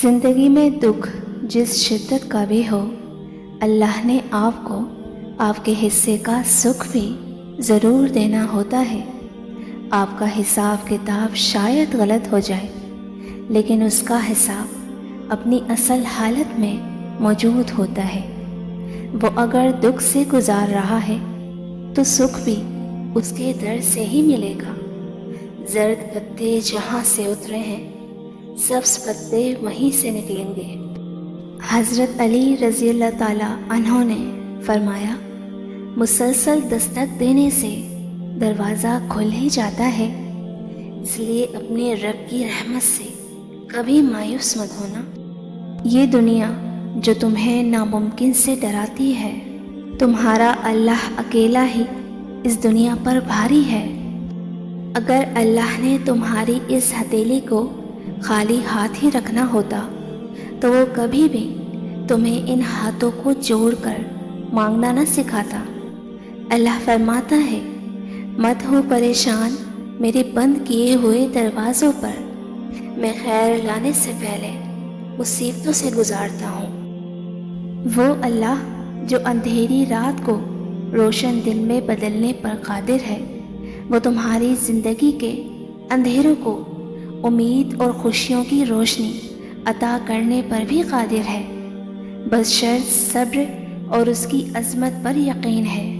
زندگی میں دکھ جس شدت کا بھی ہو، اللہ نے آپ کو آپ کے حصے کا سکھ بھی ضرور دینا ہوتا ہے۔ آپ کا حساب کتاب شاید غلط ہو جائے، لیکن اس کا حساب اپنی اصل حالت میں موجود ہوتا ہے۔ وہ اگر دکھ سے گزار رہا ہے تو سکھ بھی اس کے در سے ہی ملے گا۔ زرد پتے جہاں سے اترے ہیں، سبز پتے وہیں سے نکلیں گے۔ حضرت علی رضی اللہ تعالیٰ عنہ نے فرمایا، مسلسل دستک دینے سے دروازہ کھل ہی جاتا ہے، اس لیے اپنے رب کی رحمت سے کبھی مایوس مت ہونا۔ یہ دنیا جو تمہیں ناممکن سے ڈراتی ہے، تمہارا اللہ اکیلا ہی اس دنیا پر بھاری ہے۔ اگر اللہ نے تمہاری اس ہتھیلی کو خالی ہاتھ ہی رکھنا ہوتا تو وہ کبھی بھی تمہیں ان ہاتھوں کو جوڑ کر مانگنا نہ سکھاتا۔ اللہ فرماتا ہے، مت ہو پریشان میرے بند کیے ہوئے دروازوں پر، میں خیر لانے سے پہلے مصیبتوں سے گزارتا ہوں۔ وہ اللہ جو اندھیری رات کو روشن دن میں بدلنے پر قادر ہے، وہ تمہاری زندگی کے اندھیروں کو امید اور خوشیوں کی روشنی عطا کرنے پر بھی قادر ہے، بس شرط صبر اور اس کی عظمت پر یقین ہے۔